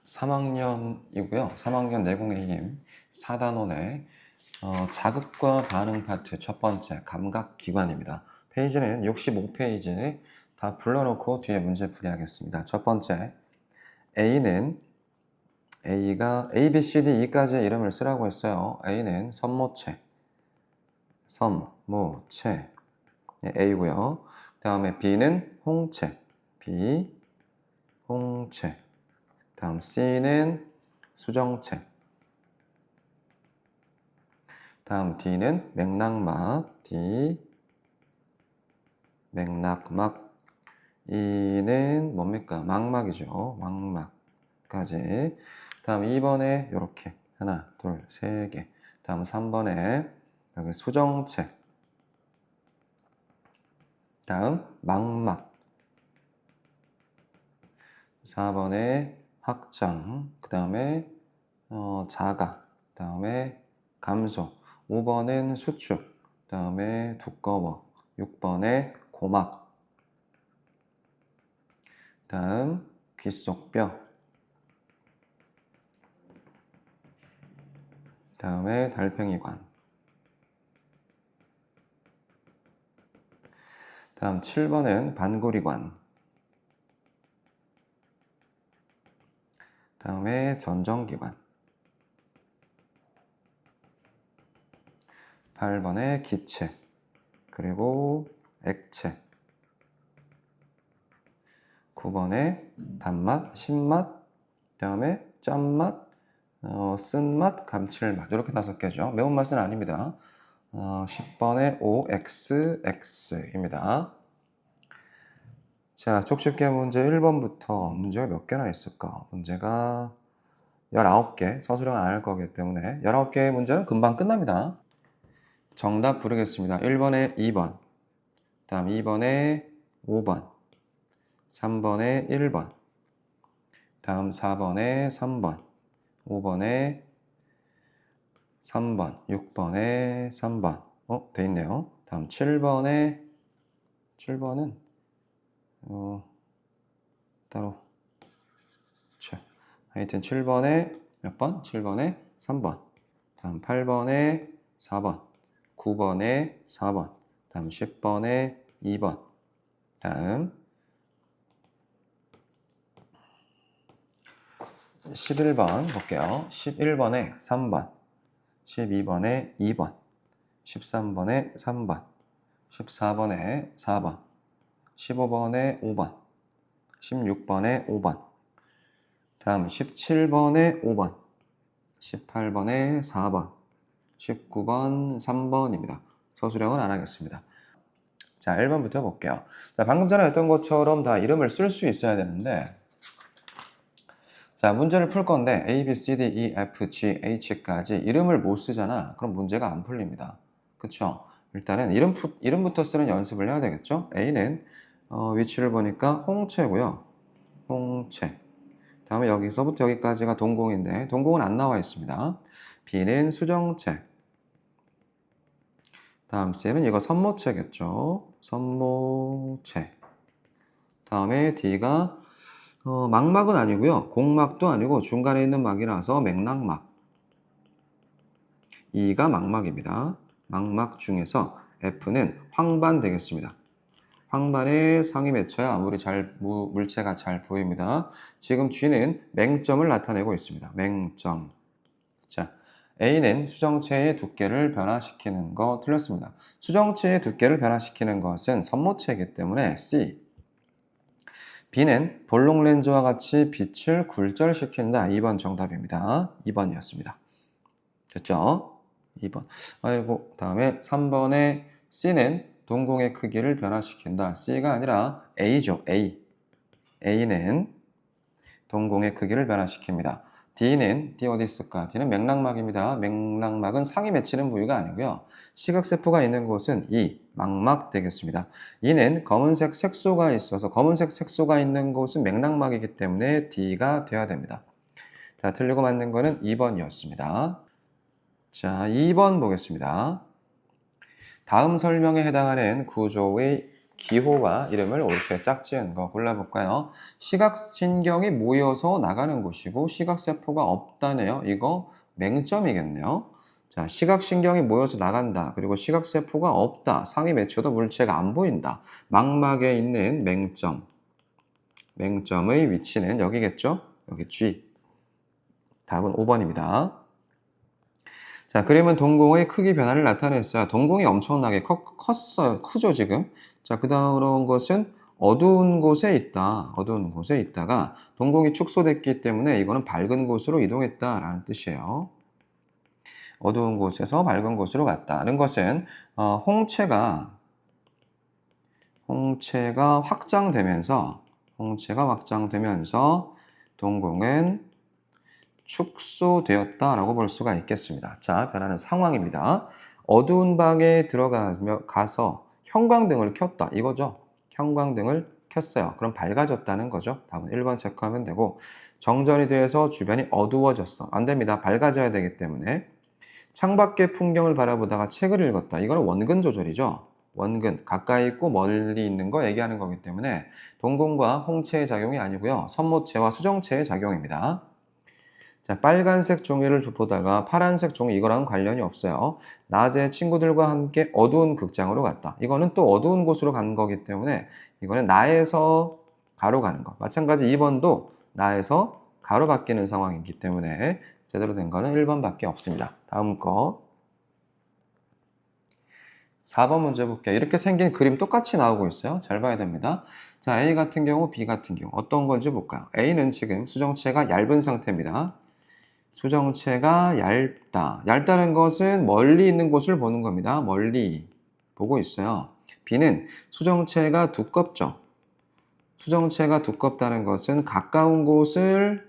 3학년이고요. 3학년 내공의 힘 4단원의 자극과 반응 파트 첫 번째 감각기관입니다. 페이지는 65페이지 다 불러놓고 뒤에 문제풀이 하겠습니다. 첫 번째 A는 A가 A, B, C, D, E까지의 이름을 쓰라고 했어요. A는 섬모체 A고요. 그 다음에 B는 홍채 B, 홍채. 다음 C는 수정체. 다음 D는 맥락막 D, 맥락막. E는 뭡니까? 망막이죠. 망막까지. 다음 2번에 이렇게 하나, 둘, 세 개. 다음 3번에 여기 수정체. 다음 망막. 4번에 확장. 그 다음에 자가. 그 다음에 감소. 5번은 수축. 그 다음에 두꺼워. 6번에 고막. 다음 귓속뼈. 다음에 달팽이관. 다음 7번은 반고리관. 다음에 전정기관. 8번에 기체. 그리고 액체. 9번에 단맛, 신맛, 그 다음에 짠맛, 쓴맛, 감칠맛. 이렇게 5개죠. 매운맛은 아닙니다. 10번에 OXX입니다. 자, 촉집계 문제 1번부터 문제가 몇 개나 있을까? 문제가 19개, 서술형은 안 할 거기 때문에 19개의 문제는 금방 끝납니다. 정답 부르겠습니다. 1번에 2번, 다음 2번에 5번, 3번에 1번, 다음 4번에 3번, 5번에 3번, 6번에 3번. 돼 있네요. 다음 7번은 따로. 자, 하여튼 7번에 몇 번? 7번에 3번. 다음 8번에 4번. 9번에 4번. 다음 10번에 2번. 다음 11번 볼게요. 11번에 3번. 12번에 2번. 13번에 3번. 14번에 4번. 15번에 5번. 16번에 5번. 다음 17번에 5번. 18번에 4번. 19번 3번입니다. 서술형은 안 하겠습니다. 자, 1번부터 볼게요. 자, 방금 전에 했던 것처럼 다 이름을 쓸 수 있어야 되는데, 자, 문제를 풀 건데 A, B, C, D, E, F, G, H까지 이름을 못 쓰잖아. 그럼 문제가 안 풀립니다. 그쵸? 일단은 이름부터 쓰는 연습을 해야 되겠죠? A는 위치를 보니까 홍채고요. 홍채. 다음에 여기서부터 여기까지가 동공인데 동공은 안 나와 있습니다. B는 수정체. 다음 C는 이거 섬모체겠죠. 섬모체. 다음에 D가 망막은 아니고요. 공막도 아니고 중간에 있는 막이라서 맥락막. E가 망막입니다. 망막 중에서 F는 황반 되겠습니다. 황반의 상위 맺혀야 아무리 물체가 잘 보입니다. 지금 G는 맹점을 나타내고 있습니다. 맹점. 자, A는 수정체의 두께를 변화시키는 거 틀렸습니다. 수정체의 두께를 변화시키는 것은 섬모체이기 때문에 C. B는 볼록 렌즈와 같이 빛을 굴절시킨다. 2번 정답입니다. 2번이었습니다. 됐죠? 2번. 아이고, 다음에 3번에 C는 동공의 크기를 변화시킨다. C가 아니라 A죠. A. A는 동공의 크기를 변화시킵니다. D는 D 어디 있을까? D는 맥락막입니다. 맥락막은 상이 맺히는 부위가 아니고요. 시각세포가 있는 곳은 E, 망막 되겠습니다. E는 검은색 색소가 있어서 검은색 색소가 있는 곳은 맥락막이기 때문에 D가 돼야 됩니다. 자, 틀리고 맞는 거는 2번이었습니다. 자, 2번 보겠습니다. 다음 설명에 해당하는 구조의 기호와 이름을 옳게 짝지은 거 골라볼까요? 시각신경이 모여서 나가는 곳이고 시각세포가 없다네요. 이거 맹점이겠네요. 자, 시각신경이 모여서 나간다. 그리고 시각세포가 없다. 상위 맺혀도 물체가 안 보인다. 망막에 있는 맹점. 맹점의 위치는 여기겠죠? 여기 G. 답은 5번입니다. 자, 그림은 동공의 크기 변화를 나타냈어요. 동공이 엄청나게 컸어요. 크죠, 지금? 자, 그 다음 것은 어두운 곳에 있다. 어두운 곳에 있다가 동공이 축소됐기 때문에 이거는 밝은 곳으로 이동했다라는 뜻이에요. 어두운 곳에서 밝은 곳으로 갔다는 것은 홍채가 확장되면서 동공은 축소되었다라고 볼 수가 있겠습니다. 자, 변하는 상황입니다. 어두운 방에 가서 형광등을 켰다. 이거죠. 형광등을 켰어요. 그럼 밝아졌다는 거죠. 답은 1번 체크하면 되고 정전이 돼서 주변이 어두워졌어. 안 됩니다. 밝아져야 되기 때문에 창밖의 풍경을 바라보다가 책을 읽었다. 이거는 원근 조절이죠. 원근, 가까이 있고 멀리 있는 거 얘기하는 거기 때문에 동공과 홍채의 작용이 아니고요. 선모체와 수정체의 작용입니다. 자, 빨간색 종이를 보다가 파란색 종이 이거랑 관련이 없어요. 낮에 친구들과 함께 어두운 극장으로 갔다. 이거는 또 어두운 곳으로 간 거기 때문에 이거는 나에서 가로 가는 거. 마찬가지 2번도 나에서 가로 바뀌는 상황이기 때문에 제대로 된 거는 1번밖에 없습니다. 다음 거. 4번 문제 볼게요. 이렇게 생긴 그림 똑같이 나오고 있어요. 잘 봐야 됩니다. 자, A 같은 경우, B 같은 경우 어떤 건지 볼까요? A는 지금 수정체가 얇은 상태입니다. 수정체가 얇다. 얇다는 것은 멀리 있는 곳을 보는 겁니다. 멀리 보고 있어요. B는 수정체가 두껍죠. 수정체가 두껍다는 것은 가까운 곳을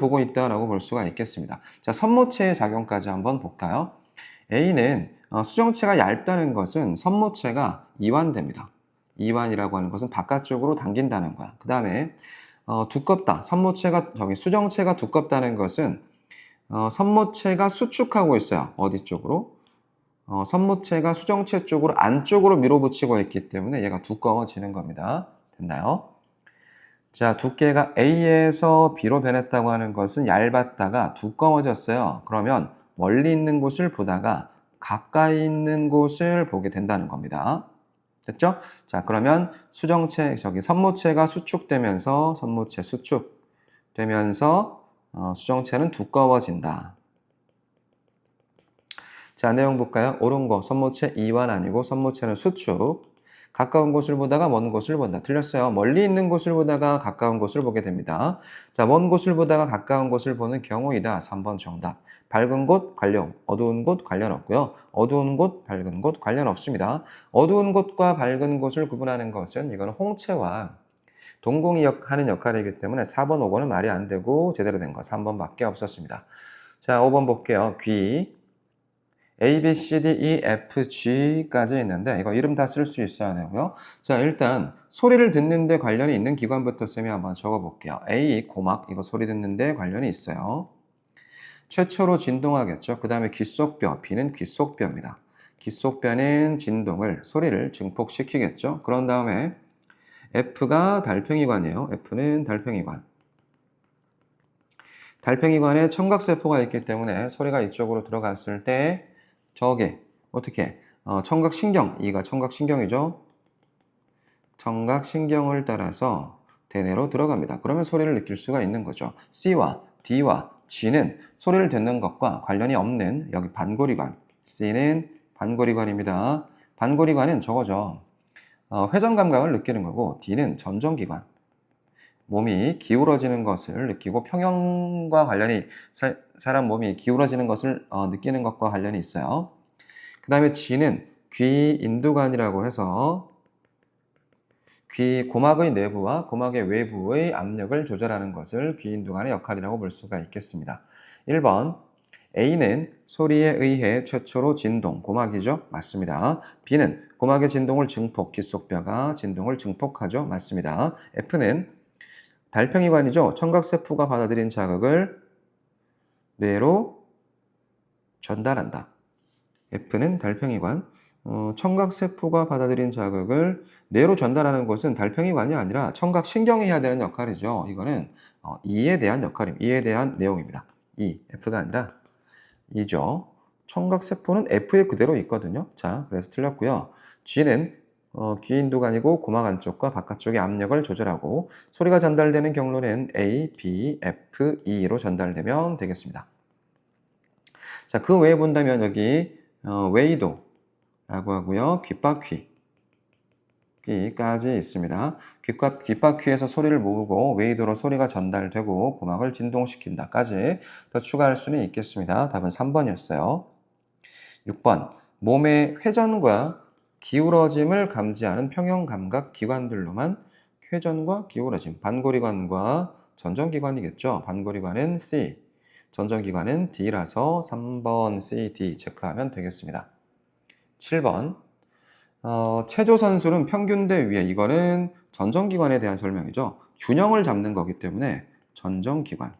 보고 있다라고 볼 수가 있겠습니다. 자, 선모체의 작용까지 한번 볼까요? A는 수정체가 얇다는 것은 선모체가 이완됩니다. 이완이라고 하는 것은 바깥쪽으로 당긴다는 거야. 그 다음에 두껍다. 수정체가 두껍다는 것은 선모체가 수축하고 있어요. 어디 쪽으로? 선모체가 수정체 쪽으로 안쪽으로 밀어붙이고 있기 때문에 얘가 두꺼워지는 겁니다. 됐나요? 자, 두께가 A에서 B로 변했다고 하는 것은 얇았다가 두꺼워졌어요. 그러면 멀리 있는 곳을 보다가 가까이 있는 곳을 보게 된다는 겁니다. 됐죠? 자, 그러면 선모체가 수축되면서 선모체 수축되면서 수정체는 두꺼워진다. 자, 내용 볼까요? 옳은 거 선모체 이완 아니고 선모체는 수축. 가까운 곳을 보다가 먼 곳을 본다. 틀렸어요. 멀리 있는 곳을 보다가 가까운 곳을 보게 됩니다. 자, 먼 곳을 보다가 가까운 곳을 보는 경우이다. 3번 정답. 밝은 곳 관련, 어두운 곳 관련 없고요. 어두운 곳, 밝은 곳 관련 없습니다. 어두운 곳과 밝은 곳을 구분하는 것은 이거는 홍채와 동공이 하는 역할이기 때문에 4번, 5번은 말이 안 되고 제대로 된 거 3번밖에 없었습니다. 자, 5번 볼게요. 귀. A, B, C, D, E, F, G까지 있는데 이거 이름 다 쓸 수 있어야 되고요. 자, 일단 소리를 듣는데 관련이 있는 기관부터 쌤이 한번 적어볼게요. A, 고막, 이거 소리 듣는데 관련이 있어요. 최초로 진동하겠죠. 그 다음에 귓속뼈, B는 귓속뼈입니다. 귓속뼈는 소리를 증폭시키겠죠. 그런 다음에 F가 달팽이관이에요. F는 달팽이관. 달팽이관에 청각세포가 있기 때문에 소리가 이쪽으로 들어갔을 때 저게 어떻게 청각신경, E가 청각신경이죠. 청각신경을 따라서 대뇌로 들어갑니다. 그러면 소리를 느낄 수가 있는 거죠. C와 D와 G는 소리를 듣는 것과 관련이 없는 여기 반고리관. C는 반고리관입니다. 반고리관은 저거죠. 회전 감각을 느끼는 거고 D는 전정기관. 몸이 기울어지는 것을 느끼고 평형과 관련이 사람 몸이 기울어지는 것을 느끼는 것과 관련이 있어요. 그 다음에 G는 귀 인두관이라고 해서 귀 고막의 내부와 고막의 외부의 압력을 조절하는 것을 귀 인두관의 역할이라고 볼 수가 있겠습니다. 1번 A는 소리에 의해 최초로 진동, 고막이죠? 맞습니다. B는 고막의 진동을 증폭, 귓속뼈가 진동을 증폭하죠? 맞습니다. F는 달팽이관이죠. 청각세포가 받아들인 자극을 뇌로 전달한다. F는 달팽이관. 청각세포가 받아들인 자극을 뇌로 전달하는 것은 달팽이관이 아니라 청각신경이 해야 되는 역할이죠. 이거는 E에 대한 역할입니다. E에 대한 내용입니다. E, F가 아니라 E죠. 청각세포는 F에 그대로 있거든요. 자, 그래서 틀렸고요. G는 귀인두관이고 고막 안쪽과 바깥쪽의 압력을 조절하고 소리가 전달되는 경로는 A, B, F, E로 전달되면 되겠습니다. 자, 그 외에 본다면 여기 웨이도라고 하고요. 귓바퀴까지 있습니다. 귓바퀴에서 소리를 모으고 웨이도로 소리가 전달되고 고막을 진동시킨다까지 더 추가할 수는 있겠습니다. 답은 3번이었어요. 6번. 몸의 회전과 기울어짐을 감지하는 평형감각 기관들로만 회전과 기울어짐, 반고리관과 전정기관이겠죠. 반고리관은 C, 전정기관은 D라서 3번 C, D 체크하면 되겠습니다. 7번. 체조선술은 평균대 위에, 이거는 전정기관에 대한 설명이죠. 균형을 잡는 거기 때문에 전정기관.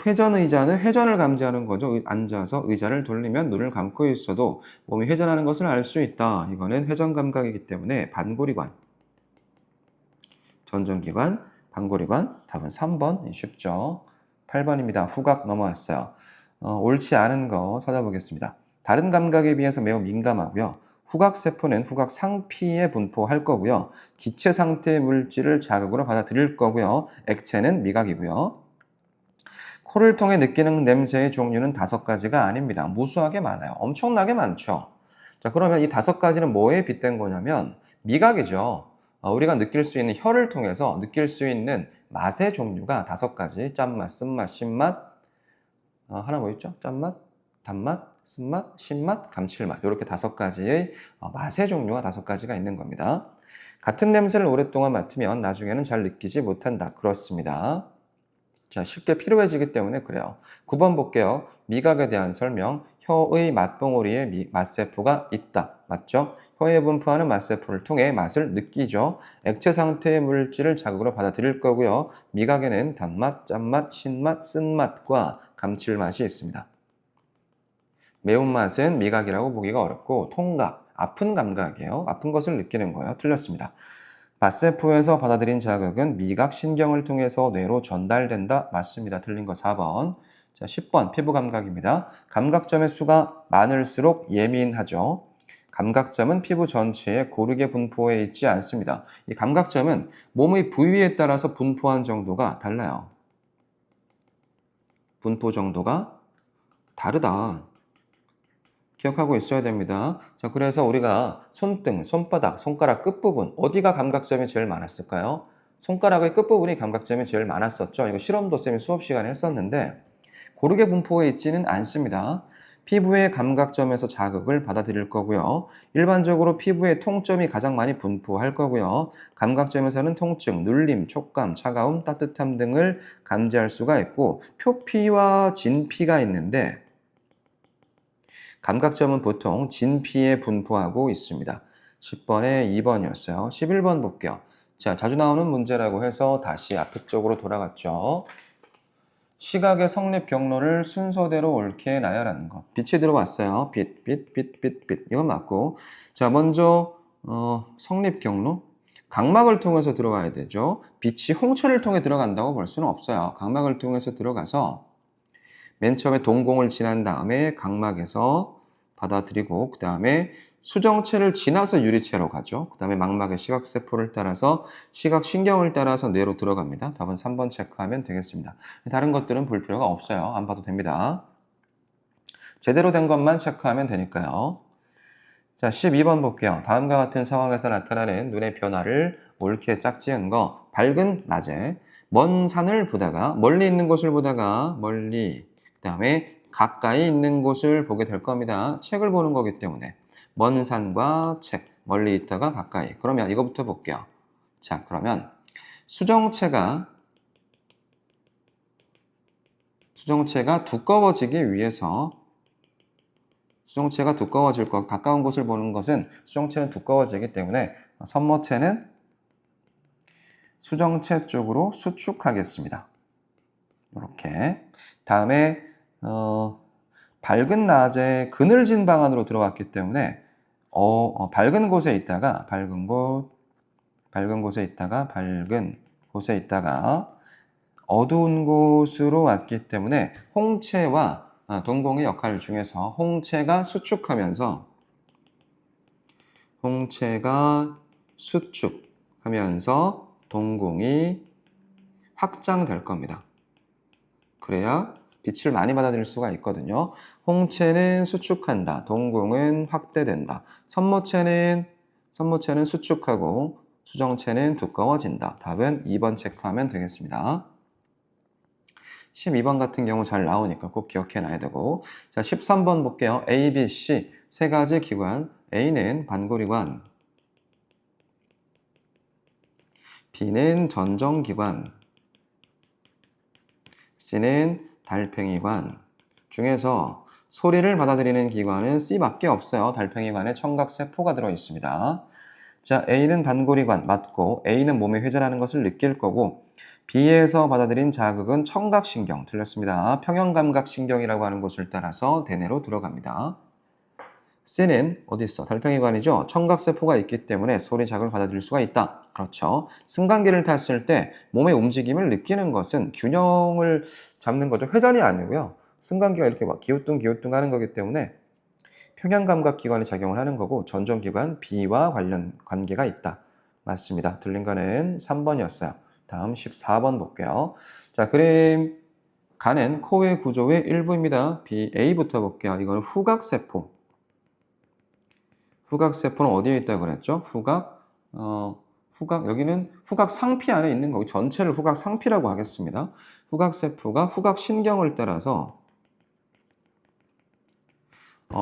회전의자는 회전을 감지하는 거죠. 앉아서 의자를 돌리면 눈을 감고 있어도 몸이 회전하는 것을 알 수 있다. 이거는 회전 감각이기 때문에 반고리관. 전정기관, 반고리관. 답은 3번. 쉽죠. 8번입니다. 후각 넘어왔어요. 옳지 않은 거 찾아보겠습니다. 다른 감각에 비해서 매우 민감하고요. 후각세포는 후각 상피에 분포할 거고요. 기체 상태의 물질을 자극으로 받아들일 거고요. 액체는 미각이고요. 코를 통해 느끼는 냄새의 종류는 5가지가 아닙니다. 무수하게 많아요. 엄청나게 많죠. 자, 그러면 이 5가지는 뭐에 빗댄 거냐면 미각이죠. 우리가 느낄 수 있는 혀를 통해서 느낄 수 있는 맛의 종류가 5가지. 짠맛, 쓴맛, 신맛, 하나 뭐 있죠? 짠맛, 단맛, 쓴맛, 신맛, 감칠맛. 이렇게 5가지의 맛의 종류가 5가지가 있는 겁니다. 같은 냄새를 오랫동안 맡으면 나중에는 잘 느끼지 못한다. 그렇습니다. 자, 쉽게 피로해지기 때문에 그래요. 9번 볼게요. 미각에 대한 설명. 혀의 맛봉오리에 맛세포가 있다. 맞죠? 혀에 분포하는 맛세포를 통해 맛을 느끼죠. 액체 상태의 물질을 자극으로 받아들일 거고요. 미각에는 단맛, 짠맛, 신맛, 쓴맛과 감칠맛이 있습니다. 매운맛은 미각이라고 보기가 어렵고 통각, 아픈 감각이에요. 아픈 것을 느끼는 거예요. 틀렸습니다. 맛세포에서 받아들인 자극은 미각 신경을 통해서 뇌로 전달된다. 맞습니다. 틀린 거 4번. 자, 10번 피부 감각입니다. 감각점의 수가 많을수록 예민하죠. 감각점은 피부 전체에 고르게 분포해 있지 않습니다. 이 감각점은 몸의 부위에 따라서 분포한 정도가 달라요. 분포 정도가 다르다. 기억하고 있어야 됩니다. 자, 그래서 우리가 손등, 손바닥, 손가락 끝부분 어디가 감각점이 제일 많았을까요? 손가락의 끝부분이 감각점이 제일 많았었죠. 이거 실험도 쌤이 수업 시간에 했었는데 고르게 분포해 있지는 않습니다. 피부의 감각점에서 자극을 받아들일 거고요. 일반적으로 피부의 통점이 가장 많이 분포할 거고요. 감각점에서는 통증, 눌림, 촉감, 차가움, 따뜻함 등을 감지할 수가 있고 표피와 진피가 있는데 감각점은 보통 진피에 분포하고 있습니다. 10번에 2번이었어요. 11번 볼게요. 자, 자주 나오는 문제라고 해서 다시 앞에 쪽으로 돌아갔죠. 시각의 성립 경로를 순서대로 옳게 나열하는 것. 빛이 들어왔어요. 빛. 이건 맞고. 자, 먼저 성립 경로. 각막을 통해서 들어가야 되죠. 빛이 홍채를 통해 들어간다고 볼 수는 없어요. 각막을 통해서 들어가서 맨 처음에 동공을 지난 다음에 각막에서 받아들이고 그 다음에 수정체를 지나서 유리체로 가죠. 그 다음에 망막의 시각세포를 따라서 시각신경을 따라서 뇌로 들어갑니다. 답은 3번 체크하면 되겠습니다. 다른 것들은 볼 필요가 없어요. 안 봐도 됩니다. 제대로 된 것만 체크하면 되니까요. 자, 12번 볼게요. 다음과 같은 상황에서 나타나는 눈의 변화를 옳게 짝지은 거. 밝은 낮에 먼 산을 보다가 멀리 있는 곳을 보다가 멀리 그 다음에 가까이 있는 곳을 보게 될 겁니다. 책을 보는 거기 때문에 먼 산과 책, 멀리 있다가 가까이. 그러면 이거부터 볼게요. 자, 그러면 수정체가 두꺼워지기 위해서 수정체가 두꺼워질 것, 가까운 곳을 보는 것은 수정체는 두꺼워지기 때문에 선모체는 수정체 쪽으로 수축하겠습니다. 이렇게. 다음에 밝은 낮에 그늘진 방 안으로 들어왔기 때문에 밝은 곳에 있다가 밝은 곳에 있다가 어두운 곳으로 왔기 때문에 홍채와 동공의 역할 중에서 홍채가 수축하면서 동공이 확장될 겁니다. 그래야 빛을 많이 받아들일 수가 있거든요. 홍채는 수축한다. 동공은 확대된다. 선모체는 수축하고 수정체는 두꺼워진다. 답은 2번 체크하면 되겠습니다. 12번 같은 경우 잘 나오니까 꼭 기억해 놔야 되고. 자, 13번 볼게요. A, B, C 세 가지 기관. A는 반고리관, B는 전정기관, C는 달팽이관 중에서 소리를 받아들이는 기관은 C밖에 없어요. 달팽이관에 청각세포가 들어있습니다. 자, A는 반고리관 맞고 A는 몸에 회전하는 것을 느낄 거고 B에서 받아들인 자극은 청각신경 틀렸습니다. 평형감각신경이라고 하는 곳을 따라서 대뇌로 들어갑니다. C는 어디 있어? 달팽이관이죠. 청각세포가 있기 때문에 소리 자극을 받아들일 수가 있다. 그렇죠. 승강기를 탔을 때 몸의 움직임을 느끼는 것은 균형을 잡는 거죠. 회전이 아니고요. 승강기가 이렇게 막 기우뚱 하는 거기 때문에 평형감각기관이 작용을 하는 거고 전정기관 B와 관계가 있다. 맞습니다. 틀린 거는 3번이었어요. 다음 14번 볼게요. 자, 그림 가는 코의 구조의 일부입니다. A부터 볼게요. 이거는 후각세포. 후각세포는 어디에 있다고 그랬죠? 여기는 후각상피 안에 있는 거고 전체를 후각상피라고 하겠습니다. 후각세포가 후각신경을 따라서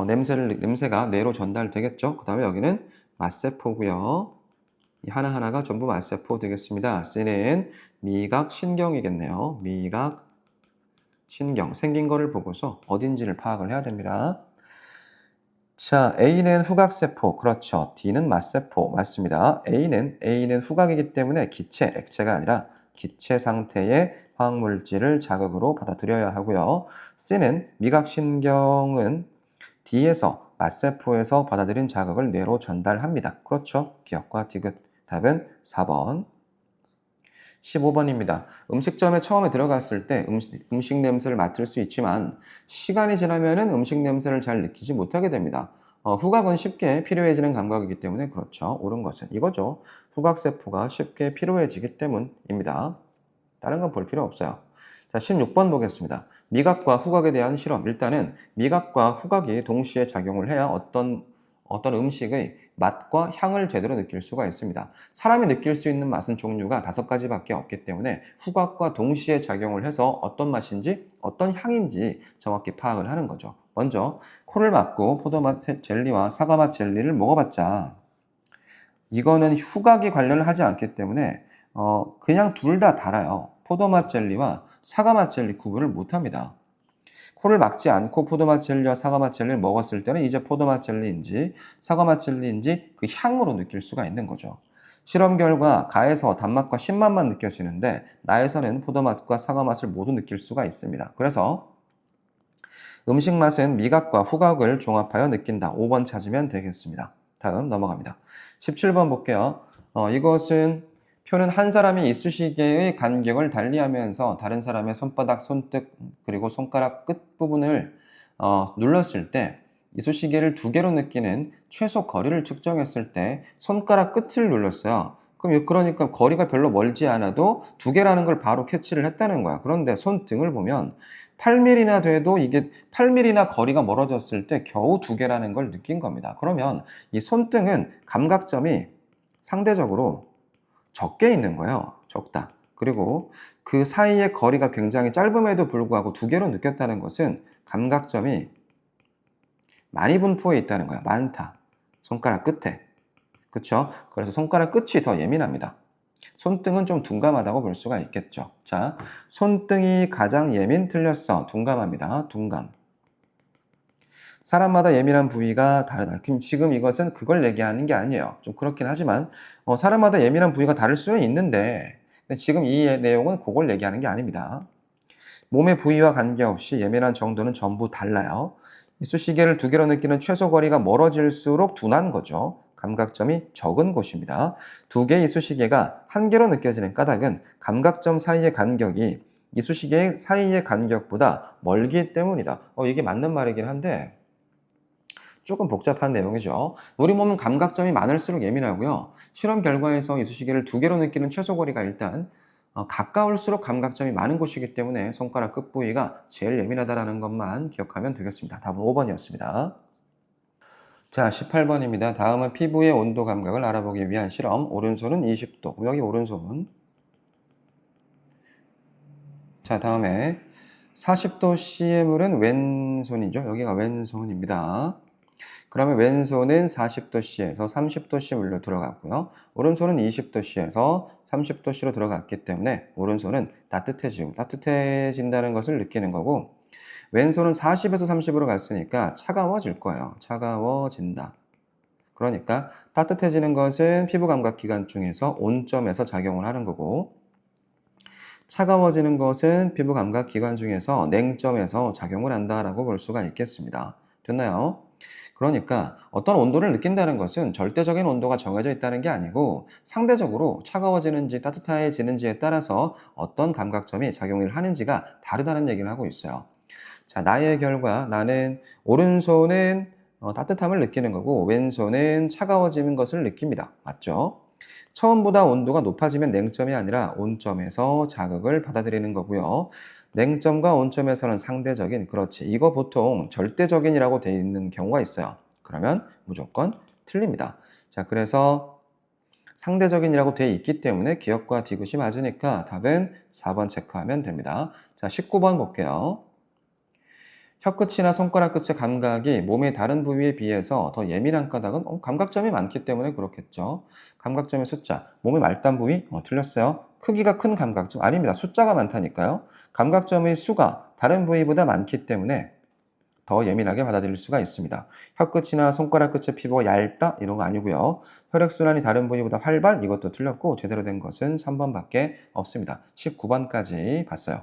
냄새가 뇌로 전달되겠죠? 그 다음에 여기는 맛세포고요. 이 하나하나가 전부 맛세포 되겠습니다. C는 미각신경이겠네요. 미각신경. 생긴 거를 보고서 어딘지를 파악을 해야 됩니다. 자, A는 후각세포. 그렇죠. D는 맛세포. 맞습니다. A는 후각이기 때문에 기체, 액체가 아니라 기체 상태의 화학물질을 자극으로 받아들여야 하고요. C는 미각신경은 D에서 맛세포에서 받아들인 자극을 뇌로 전달합니다. 그렇죠. 기억과 디귿. 답은 4번. 15번입니다. 음식점에 처음에 들어갔을 때 음식 냄새를 맡을 수 있지만 시간이 지나면 음식 냄새를 잘 느끼지 못하게 됩니다. 후각은 쉽게 피로해지는 감각이기 때문에 그렇죠. 옳은 것은 이거죠. 후각세포가 쉽게 피로해지기 때문입니다. 다른 건 볼 필요 없어요. 자, 16번 보겠습니다. 미각과 후각에 대한 실험. 일단은 미각과 후각이 동시에 작용을 해야 어떤 음식의 맛과 향을 제대로 느낄 수가 있습니다. 사람이 느낄 수 있는 맛은 종류가 5가지밖에 없기 때문에 후각과 동시에 작용을 해서 어떤 맛인지 어떤 향인지 정확히 파악을 하는 거죠. 먼저 코를 막고 포도맛 젤리와 사과맛 젤리를 먹어봤자 이거는 후각이 관련을 하지 않기 때문에 그냥 둘 다 달아요. 포도맛 젤리와 사과맛 젤리 구분을 못합니다. 코를 막지 않고 포도맛 젤리와 사과맛 젤리를 먹었을 때는 이제 포도맛 젤리인지 사과맛 젤리인지 그 향으로 느낄 수가 있는 거죠. 실험 결과 가에서 단맛과 신맛만 느껴지는데 나에서는 포도맛과 사과맛을 모두 느낄 수가 있습니다. 그래서 음식 맛은 미각과 후각을 종합하여 느낀다. 5번 찾으면 되겠습니다. 다음 넘어갑니다. 17번 볼게요. 이것은 표는 한 사람이 이쑤시개의 간격을 달리하면서 다른 사람의 손바닥, 손등 그리고 손가락 끝부분을 눌렀을 때 이쑤시개를 2개로 느끼는 최소 거리를 측정했을 때 손가락 끝을 눌렀어요. 그러니까 거리가 별로 멀지 않아도 2개라는 걸 바로 캐치를 했다는 거야. 그런데 손등을 보면 8mm나 돼도 이게 8mm나 거리가 멀어졌을 때 겨우 2개라는 걸 느낀 겁니다. 그러면 이 손등은 감각점이 상대적으로 적게 있는 거예요. 적다. 그리고 그 사이의 거리가 굉장히 짧음에도 불구하고 2개로 느꼈다는 것은 감각점이 많이 분포해 있다는 거야. 많다. 손가락 끝에. 그쵸? 그래서 손가락 끝이 더 예민합니다. 손등은 좀 둔감하다고 볼 수가 있겠죠. 자, 손등이 가장 틀렸어. 둔감합니다. 둔감. 사람마다 예민한 부위가 다르다. 지금 이것은 그걸 얘기하는 게 아니에요. 좀 그렇긴 하지만 사람마다 예민한 부위가 다를 수는 있는데 지금 이 내용은 그걸 얘기하는 게 아닙니다. 몸의 부위와 관계없이 예민한 정도는 전부 달라요. 이쑤시개를 두 개로 느끼는 최소 거리가 멀어질수록 둔한 거죠. 감각점이 적은 곳입니다. 두 개의 이쑤시개가 한 개로 느껴지는 까닭은 감각점 사이의 간격이 이쑤시개 사이의 간격보다 멀기 때문이다. 이게 맞는 말이긴 한데 조금 복잡한 내용이죠. 우리 몸은 감각점이 많을수록 예민하고요. 실험 결과에서 이쑤시개를 두 개로 느끼는 최소 거리가 일단 가까울수록 감각점이 많은 곳이기 때문에 손가락 끝 부위가 제일 예민하다는 것만 기억하면 되겠습니다. 답은 5번이었습니다. 자, 18번입니다. 다음은 피부의 온도 감각을 알아보기 위한 실험. 오른손은 20도. 여기 오른손. 자, 다음에 40도 C의 물은 왼손이죠. 여기가 왼손입니다. 그러면 왼손은 40도씨에서 30도씨 물로 들어갔고요. 오른손은 20도씨에서 30도씨로 들어갔기 때문에 오른손은 따뜻해진다는 것을 느끼는 거고, 왼손은 40에서 30으로 갔으니까 차가워질 거예요. 차가워진다. 그러니까 따뜻해지는 것은 피부 감각 기관 중에서 온점에서 작용을 하는 거고, 차가워지는 것은 피부 감각 기관 중에서 냉점에서 작용을 한다라고 볼 수가 있겠습니다. 됐나요? 그러니까 어떤 온도를 느낀다는 것은 절대적인 온도가 정해져 있다는 게 아니고 상대적으로 차가워지는지 따뜻해지는지에 따라서 어떤 감각점이 작용을 하는지가 다르다는 얘기를 하고 있어요. 자, 나의 결과, 나는 오른손은 따뜻함을 느끼는 거고 왼손은 차가워지는 것을 느낍니다. 맞죠? 처음보다 온도가 높아지면 냉점이 아니라 온점에서 자극을 받아들이는 거고요. 냉점과 온점에서는 상대적인, 그렇지. 이거 보통 절대적인이라고 되어 있는 경우가 있어요. 그러면 무조건 틀립니다. 자, 그래서 상대적인이라고 되어 있기 때문에 기억과 디귿이 맞으니까 답은 4번 체크하면 됩니다. 자, 19번 볼게요. 혀끝이나 손가락 끝의 감각이 몸의 다른 부위에 비해서 더 예민한 까닭은 감각점이 많기 때문에 그렇겠죠. 감각점의 숫자, 몸의 말단 부위? 틀렸어요. 크기가 큰 감각점? 아닙니다. 숫자가 많다니까요. 감각점의 수가 다른 부위보다 많기 때문에 더 예민하게 받아들일 수가 있습니다. 혀끝이나 손가락 끝의 피부가 얇다? 이런 거 아니고요. 혈액순환이 다른 부위보다 활발? 이것도 틀렸고 제대로 된 것은 3번밖에 없습니다. 19번까지 봤어요.